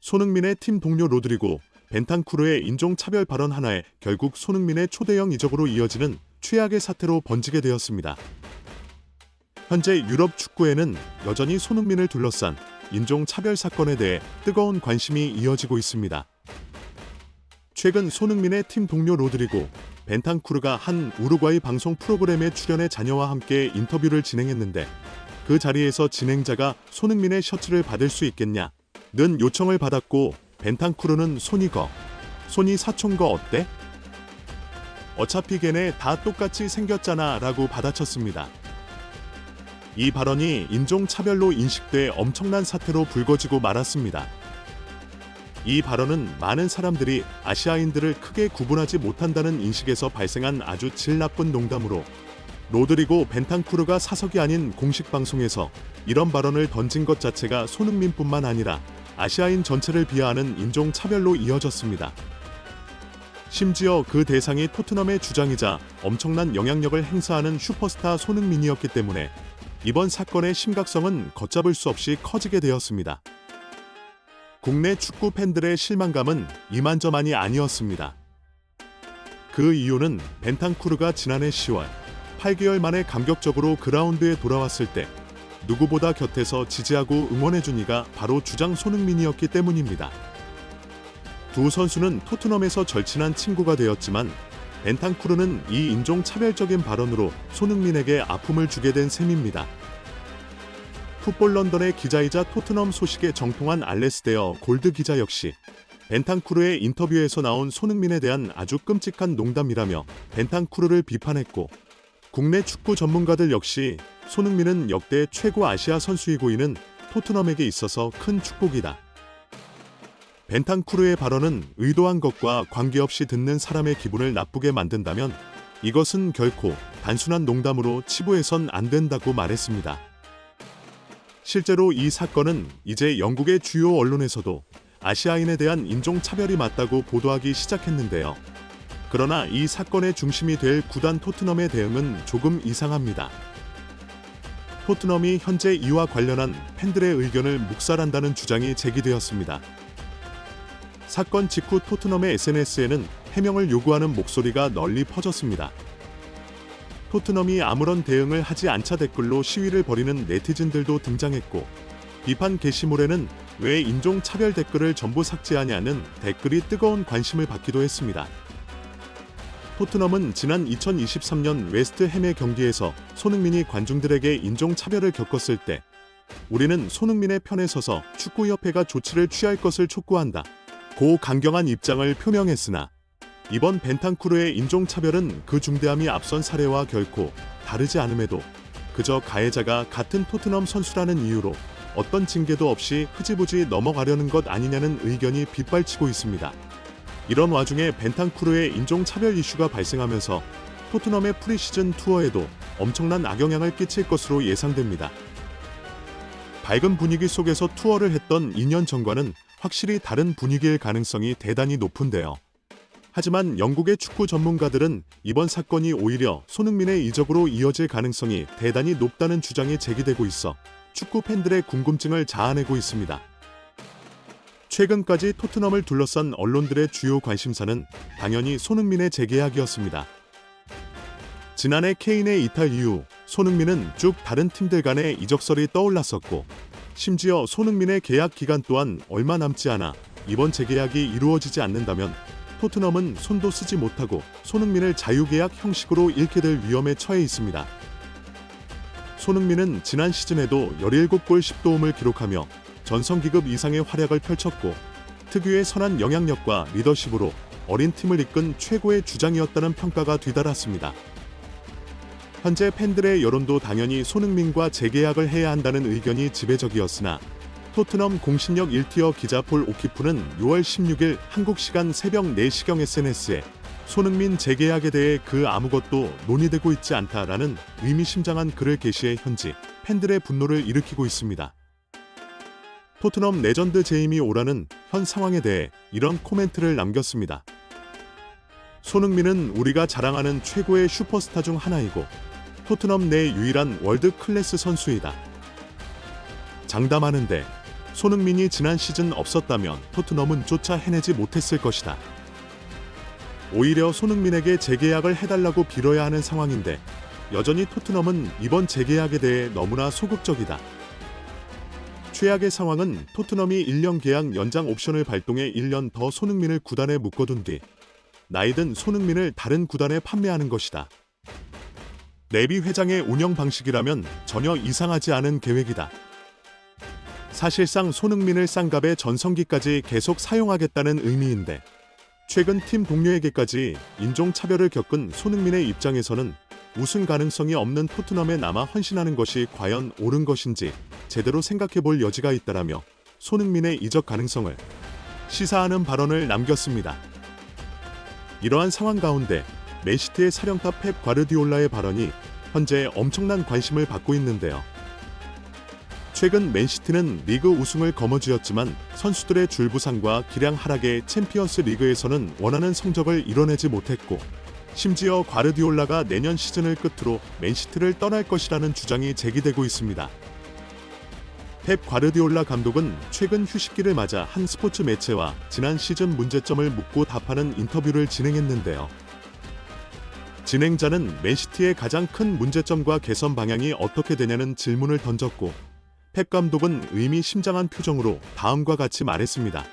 손흥민의 팀 동료 로드리고, 벤탄쿠르의 인종차별 발언 하나에 결국 손흥민의 초대형 이적으로 이어지는 최악의 사태로 번지게 되었습니다. 현재 유럽 축구에는 여전히 손흥민을 둘러싼 인종차별 사건에 대해 뜨거운 관심이 이어지고 있습니다. 최근 손흥민의 팀 동료 로드리고, 벤탄쿠르가 한 우루과이 방송 프로그램에 출연해 자녀와 함께 인터뷰를 진행했는데, 그 자리에서 진행자가 손흥민의 셔츠를 받을 수 있겠냐 는 요청을 받았고, 벤탄쿠르는 손이 사촌 거 어때? 어차피 걔네 다 똑같이 생겼잖아 라고 받아쳤습니다. 이 발언이 인종차별로 인식돼 엄청난 사태로 불거지고 말았습니다. 이 발언은 많은 사람들이 아시아인들을 크게 구분하지 못한다는 인식에서 발생한 아주 질 나쁜 농담으로, 로드리고 벤탄쿠르가 사석이 아닌 공식 방송에서 이런 발언을 던진 것 자체가 손흥민뿐만 아니라 아시아인 전체를 비하하는 인종차별로 이어졌습니다. 심지어 그 대상이 토트넘의 주장이자 엄청난 영향력을 행사하는 슈퍼스타 손흥민이었기 때문에 이번 사건의 심각성은 걷잡을 수 없이 커지게 되었습니다. 국내 축구 팬들의 실망감은 이만저만이 아니었습니다. 그 이유는 벤탄쿠르가 지난해 10월 8개월 만에 감격적으로 그라운드에 돌아왔을 때 누구보다 곁에서 지지하고 응원해준 이가 바로 주장 손흥민이었기 때문입니다. 두 선수는 토트넘에서 절친한 친구가 되었지만, 벤탄쿠르는 이 인종차별적인 발언으로 손흥민에게 아픔을 주게 된 셈입니다. 풋볼 런던의 기자이자 토트넘 소식에 정통한 알레스데어 골드 기자 역시 벤탄쿠르의 인터뷰에서 나온 손흥민에 대한 아주 끔찍한 농담이라며 벤탄쿠르를 비판했고, 국내 축구 전문가들 역시 손흥민은 역대 최고 아시아 선수이고 이는 토트넘에게 있어서 큰 축복이다. 벤탄쿠르의 발언은 의도한 것과 관계없이 듣는 사람의 기분을 나쁘게 만든다면 이것은 결코 단순한 농담으로 치부해선 안 된다고 말했습니다. 실제로 이 사건은 이제 영국의 주요 언론에서도 아시아인에 대한 인종차별이 맞다고 보도하기 시작했는데요. 그러나 이 사건의 중심이 될 구단 토트넘의 대응은 조금 이상합니다. 토트넘이 현재 이와 관련한 팬들의 의견을 묵살한다는 주장이 제기되었습니다. 사건 직후 토트넘의 SNS에는 해명을 요구하는 목소리가 널리 퍼졌습니다. 토트넘이 아무런 대응을 하지 않자 댓글로 시위를 벌이는 네티즌들도 등장했고, 비판 게시물에는 왜 인종차별 댓글을 전부 삭제하냐는 댓글이 뜨거운 관심을 받기도 했습니다. 토트넘은 지난 2023년 웨스트햄의 경기에서 손흥민이 관중들에게 인종차별을 겪었을 때 우리는 손흥민의 편에 서서 축구협회가 조치를 취할 것을 촉구한다 고 강경한 입장을 표명했으나, 이번 벤탄쿠르의 인종차별은 그 중대함이 앞선 사례와 결코 다르지 않음에도 그저 가해자가 같은 토트넘 선수라는 이유로 어떤 징계도 없이 흐지부지 넘어가려는 것 아니냐는 의견이 빗발치고 있습니다. 이런 와중에 벤탄쿠르의 인종차별 이슈가 발생하면서 토트넘의 프리시즌 투어에도 엄청난 악영향을 끼칠 것으로 예상됩니다. 밝은 분위기 속에서 투어를 했던 2년 전과는 확실히 다른 분위기일 가능성이 대단히 높은데요. 하지만 영국의 축구 전문가들은 이번 사건이 오히려 손흥민의 이적으로 이어질 가능성이 대단히 높다는 주장이 제기되고 있어 축구 팬들의 궁금증을 자아내고 있습니다. 최근까지 토트넘을 둘러싼 언론들의 주요 관심사는 당연히 손흥민의 재계약이었습니다. 지난해 케인의 이탈 이후 손흥민은 쭉 다른 팀들 간의 이적설이 떠올랐었고, 심지어 손흥민의 계약 기간 또한 얼마 남지 않아 이번 재계약이 이루어지지 않는다면 토트넘은 손도 쓰지 못하고 손흥민을 자유계약 형식으로 잃게 될 위험에 처해 있습니다. 손흥민은 지난 시즌에도 17골 10도움을 기록하며 전성기급 이상의 활약을 펼쳤고, 특유의 선한 영향력과 리더십으로 어린 팀을 이끈 최고의 주장이었다는 평가가 뒤달았습니다. 현재 팬들의 여론도 당연히 손흥민과 재계약을 해야 한다는 의견이 지배적이었으나, 토트넘 공신력 1티어 기자 폴 오키프는 6월 16일 한국 시간 새벽 4시경 SNS에 손흥민 재계약에 대해 그 아무것도 논의되고 있지 않다라는 의미심장한 글을 게시해 현지 팬들의 분노를 일으키고 있습니다. 토트넘 레전드 제이미 오라는 현 상황에 대해 이런 코멘트를 남겼습니다. 손흥민은 우리가 자랑하는 최고의 슈퍼스타 중 하나이고 토트넘 내 유일한 월드 클래스 선수이다. 장담하는데 손흥민이 지난 시즌 없었다면 토트넘은 쫓아 해내지 못했을 것이다. 오히려 손흥민에게 재계약을 해달라고 빌어야 하는 상황인데 여전히 토트넘은 이번 재계약에 대해 너무나 소극적이다. 최악의 상황은 토트넘이 1년 계약 연장 옵션을 발동해 1년 더 손흥민을 구단에 묶어둔 뒤 나이든 손흥민을 다른 구단에 판매하는 것이다. 레비 회장의 운영 방식이라면 전혀 이상하지 않은 계획이다. 사실상 손흥민을 싼 값에 전성기까지 계속 사용하겠다는 의미인데 최근 팀 동료에게까지 인종차별을 겪은 손흥민의 입장에서는 우승 가능성이 없는 토트넘에 남아 헌신하는 것이 과연 옳은 것인지 제대로 생각해 볼 여지가 있다라며 손흥민의 이적 가능성을 시사하는 발언을 남겼습니다. 이러한 상황 가운데 맨시티의 사령탑 펩 과르디올라의 발언이 현재 엄청난 관심을 받고 있는데요. 최근 맨시티는 리그 우승을 거머쥐었지만 선수들의 줄부상과 기량 하락에 챔피언스 리그에서는 원하는 성적을 이뤄내지 못했고 심지어 과르디올라가 내년 시즌을 끝으로 맨시티를 떠날 것이라는 주장이 제기되고 있습니다. 펩 과르디올라 감독은 최근 휴식기를 맞아 한 스포츠 매체와 지난 시즌 문제점을 묻고 답하는 인터뷰를 진행했는데요. 진행자는 맨시티의 가장 큰 문제점과 개선 방향이 어떻게 되냐는 질문을 던졌고 펩 감독은 의미심장한 표정으로 다음과 같이 말했습니다.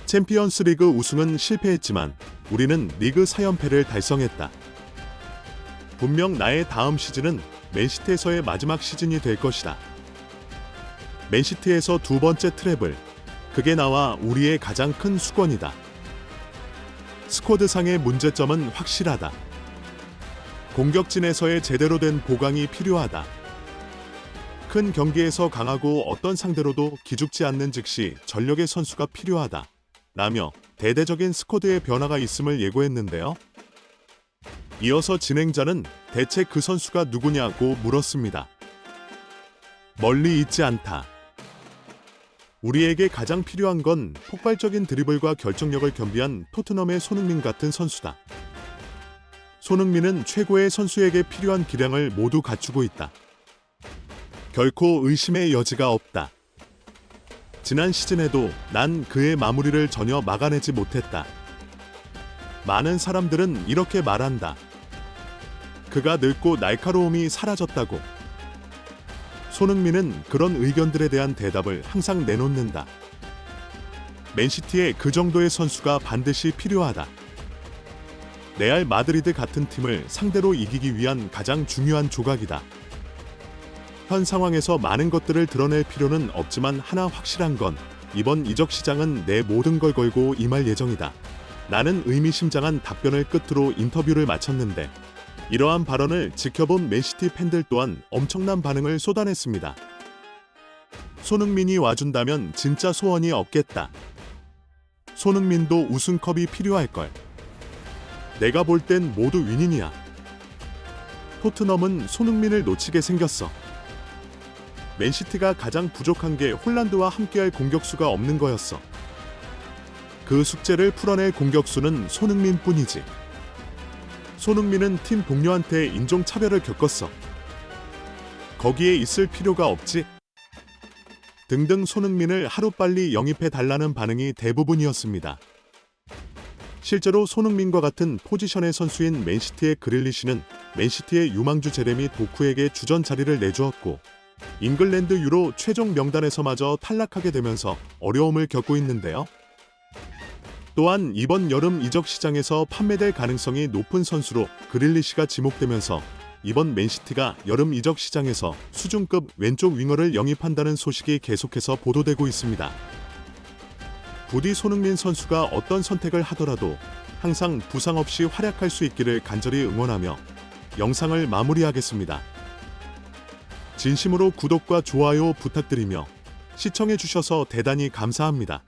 챔피언스 리그 우승은 실패했지만 우리는 리그 4연패를 달성했다. 분명 나의 다음 시즌은 맨시티에서의 마지막 시즌이 될 것이다. 맨시티에서 두 번째 트래블, 그게 나와 우리의 가장 큰 수건이다. 스쿼드상의 문제점은 확실하다. 공격진에서의 제대로 된 보강이 필요하다. 큰 경기에서 강하고 어떤 상대로도 기죽지 않는 즉시 전력의 선수가 필요하다. 라며 대대적인 스쿼드의 변화가 있음을 예고했는데요. 이어서 진행자는 대체 그 선수가 누구냐고 물었습니다. 멀리 있지 않다. 우리에게 가장 필요한 건 폭발적인 드리블과 결정력을 겸비한 토트넘의 손흥민 같은 선수다. 손흥민은 최고의 선수에게 필요한 기량을 모두 갖추고 있다. 결코 의심의 여지가 없다. 지난 시즌에도 난 그의 마무리를 전혀 막아내지 못했다. 많은 사람들은 이렇게 말한다. 그가 늙고 날카로움이 사라졌다고. 손흥민은 그런 의견들에 대한 대답을 항상 내놓는다. 맨시티에 그 정도의 선수가 반드시 필요하다. 레알 마드리드 같은 팀을 상대로 이기기 위한 가장 중요한 조각이다. 현 상황에서 많은 것들을 드러낼 필요는 없지만 하나 확실한 건 이번 이적 시장은 내 모든 걸 걸고 임할 예정이다. 나는 의미심장한 답변을 끝으로 인터뷰를 마쳤는데 이러한 발언을 지켜본 맨시티 팬들 또한 엄청난 반응을 쏟아냈습니다. 손흥민이 와준다면 진짜 소원이 없겠다. 손흥민도 우승컵이 필요할걸. 내가 볼 땐 모두 윈윈이야. 토트넘은 손흥민을 놓치게 생겼어. 맨시티가 가장 부족한 게 홀란드와 함께할 공격수가 없는 거였어. 그 숙제를 풀어낼 공격수는 손흥민뿐이지. 손흥민은 팀 동료한테 인종차별을 겪었어. 거기에 있을 필요가 없지. 등등 손흥민을 하루빨리 영입해달라는 반응이 대부분이었습니다. 실제로 손흥민과 같은 포지션의 선수인 맨시티의 그릴리시는 맨시티의 유망주 제레미 도쿠에게 주전 자리를 내주었고 잉글랜드 유로 최종 명단에서마저 탈락하게 되면서 어려움을 겪고 있는데요. 또한 이번 여름 이적 시장에서 판매될 가능성이 높은 선수로 그릴리시가 지목되면서 이번 맨시티가 여름 이적 시장에서 수준급 왼쪽 윙어를 영입한다는 소식이 계속해서 보도되고 있습니다. 부디 손흥민 선수가 어떤 선택을 하더라도 항상 부상 없이 활약할 수 있기를 간절히 응원하며 영상을 마무리하겠습니다. 진심으로 구독과 좋아요 부탁드리며 시청해주셔서 대단히 감사합니다.